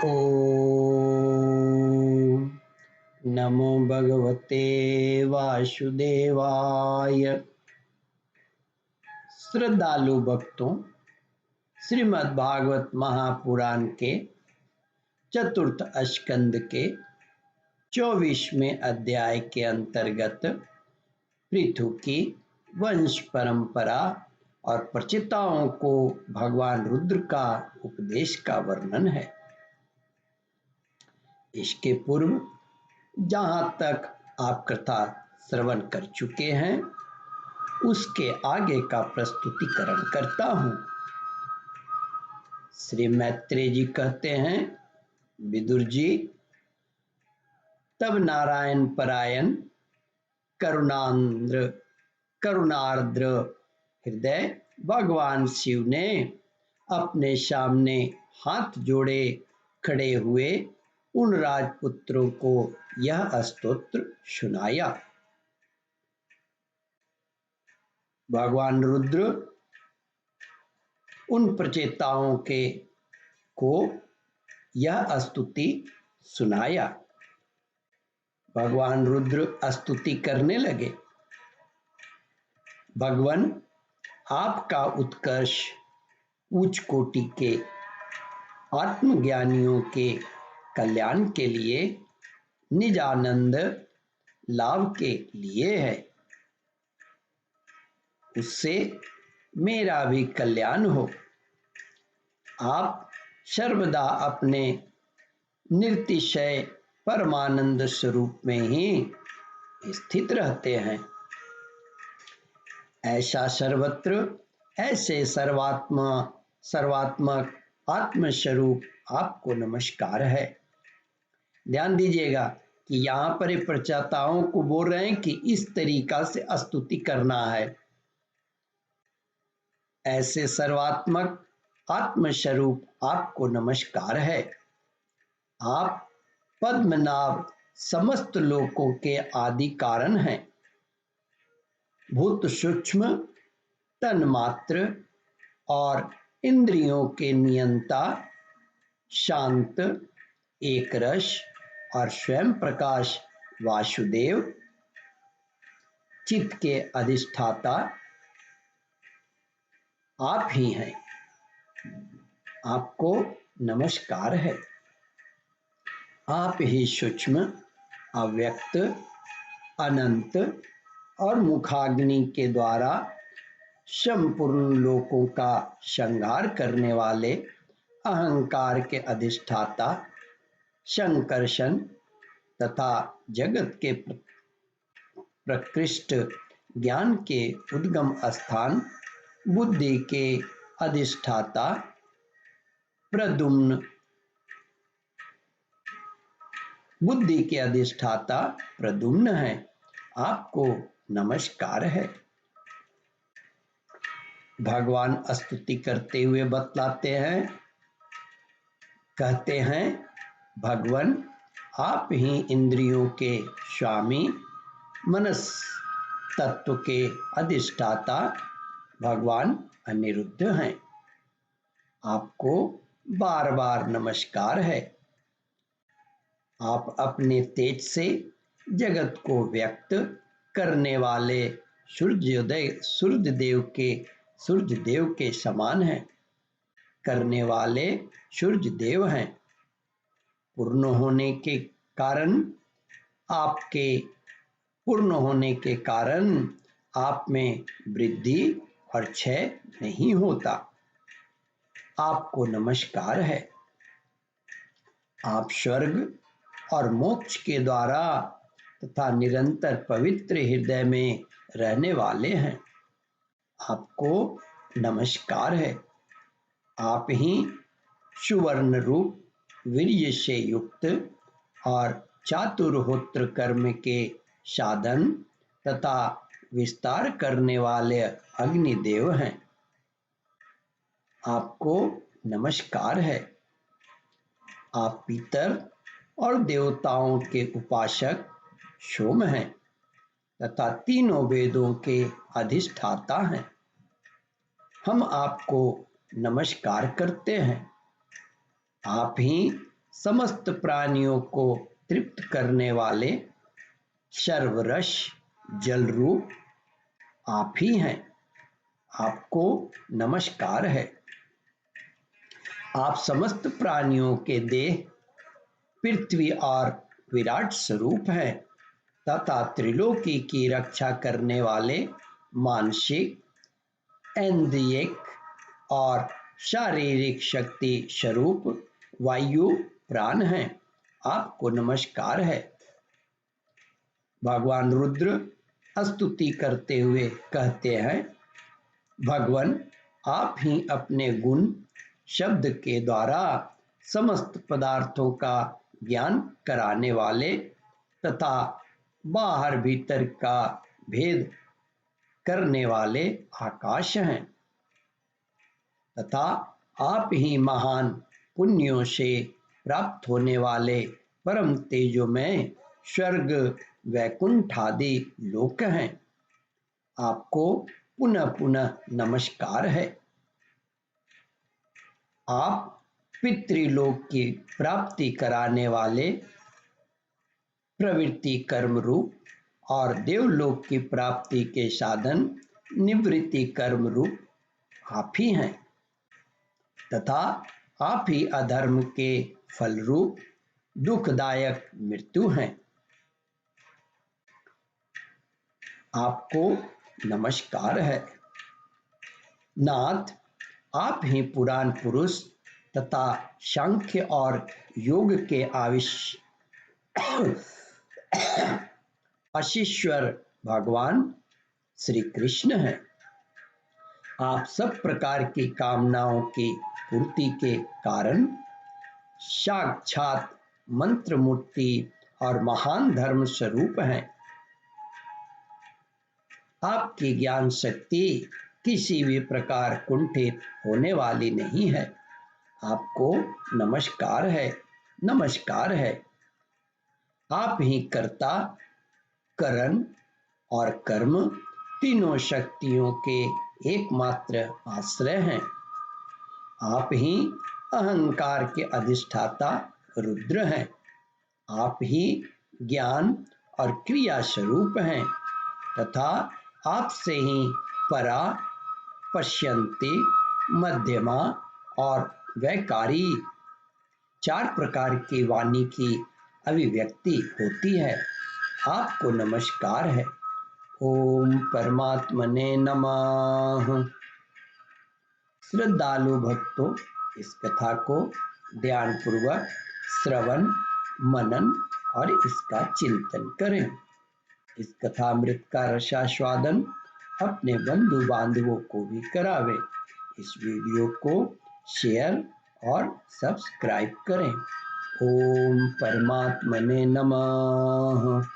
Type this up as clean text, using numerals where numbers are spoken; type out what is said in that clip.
ओम नमो भगवते वासुदेवाय। श्रद्धालु भक्तों, श्रीमद् भागवत महापुराण के चतुर्थ स्कंद के 24वें अध्याय के अंतर्गत पृथु की वंश परंपरा और प्रचेताओं को भगवान रुद्र का उपदेश का वर्णन है। इसके पूर्व जहाँ तक आप कथा श्रवण कर चुके हैं उसके आगे का प्रस्तुतिकरण करता हूँ। श्री मैत्रेय जी कहते हैं, विदुर जी, तब नारायण परायण करुणार्द्र हृदय भगवान शिव ने अपने सामने हाथ जोड़े खड़े हुए उन राजपुत्रों को यह स्तोत्र सुनाया। भगवान रुद्र उन प्रचेताओं को यह स्तुति सुनाया। भगवान रुद्र स्तुति करने लगे, भगवान आपका उत्कर्ष उच्च कोटि के आत्मज्ञानियों के कल्याण के लिए, निज आनंद लाभ के लिए है। उससे मेरा भी कल्याण हो। आप सर्वदा अपने निर्तिशय परमानंद स्वरूप में ही स्थित रहते हैं। ऐसा सर्वत्र, ऐसे सर्वात्मक आत्मस्वरूप आपको नमस्कार है। ध्यान दीजिएगा कि यहाँ पर प्रचेताओं को बोल रहे हैं कि इस तरीका से स्तुति करना है। ऐसे सर्वात्मक आत्मस्वरूप आपको नमस्कार है। आप पद्मनाभ समस्त लोकों के आदि कारण हैं। भूत सूक्ष्म, तन्मात्र और इंद्रियों के नियंता, शांत, एक रस और स्वयं प्रकाश वासुदेव, चित्त के अधिष्ठाता आप ही हैं। आपको नमस्कार है। आप ही सूक्ष्म, अव्यक्त, अनंत और मुखाग्नि के द्वारा संपूर्ण लोकों का संहार करने वाले, अहंकार के अधिष्ठाता, संकर्षण तथा जगत के प्रकृष्ट ज्ञान के उद्गम स्थान, बुद्धि के अधिष्ठाता प्रद्युम्न है। आपको नमस्कार है। भगवान स्तुति करते हुए बतलाते हैं, कहते हैं, भगवान आप ही इंद्रियों के स्वामी, मनस तत्व के अधिष्ठाता भगवान अनिरुद्ध हैं। आपको बार बार नमस्कार है। आप अपने तेज से जगत को व्यक्त करने वाले सूर्य देव के समान हैं। करने वाले सूर्य देव हैं। पूर्ण होने के कारण आप में वृद्धि और क्षय नहीं होता। आपको नमस्कार है। आप स्वर्ग और मोक्ष के द्वारा तथा निरंतर पवित्र हृदय में रहने वाले हैं। आपको नमस्कार है। आप ही सुवर्ण रूप, वीर्य से युक्त और चातुर्होत्र कर्म के साधन तथा विस्तार करने वाले अग्निदेव हैं। आपको नमस्कार है। आप पितर और देवताओं के उपासक सोम हैं तथा तीनों वेदों के अधिष्ठाता हैं। हम आपको नमस्कार करते हैं। आप ही समस्त प्राणियों को तृप्त करने वाले सर्वरस जल रूप आप ही हैं। आपको नमस्कार है। आप समस्त प्राणियों के देह, पृथ्वी और विराट स्वरूप हैं तथा त्रिलोकी की रक्षा करने वाले मानसिक, इंद्रियिक और शारीरिक शक्ति स्वरूप वायु प्राण हैं। आपको नमस्कार है। भगवान रुद्र स्तुति करते हुए कहते हैं, भगवान आप ही अपने गुण शब्द के द्वारा समस्त पदार्थों का ज्ञान कराने वाले तथा बाहर भीतर का भेद करने वाले आकाश हैं तथा आप ही महान पुण्यों से प्राप्त होने वाले परम तेजोमय स्वर्ग वैकुंठ आदि लोक हैं। आपको पुनः पुनः नमस्कार है। आप पितृलोक की प्राप्ति कराने वाले प्रवृत्ति कर्म रूप और देवलोक की प्राप्ति के साधन निवृत्ति कर्म रूप आप ही हैं तथा आप ही अधर्म के फल रूप दुखदायक मृत्यु हैं। आपको नमस्कार है। नाथ आप ही पुराण पुरुष तथा सांख्य और योग के अशीश्वर भगवान श्री कृष्ण हैं। आप सब प्रकार की कामनाओं की पूर्ति के कारण साक्षात मंत्र मूर्ति और महान धर्म स्वरूप हैं। आपकी ज्ञान शक्ति किसी भी प्रकार कुंठित होने वाली नहीं है। आपको नमस्कार है, नमस्कार है। आप ही कर्ता, करण और कर्म तीनों शक्तियों के एकमात्र आश्रय हैं। आप ही अहंकार के अधिष्ठाता रुद्र हैं। आप ही ज्ञान और क्रिया स्वरूप हैं तथा आपसे ही परा, पश्यन्ति, मध्यमा और वैकारी चार प्रकार की वाणी की अभिव्यक्ति होती है। आपको नमस्कार है। ओम परमात्मने नमः। श्रद्धालु भक्तों, इस कथा को ध्यानपूर्वक श्रवण, मनन और इसका चिंतन करें। इस कथामृत का रसास्वादन अपने बंधु बांधवों को भी करावें। इस वीडियो को शेयर और सब्सक्राइब करें। ओम परमात्मने नमः।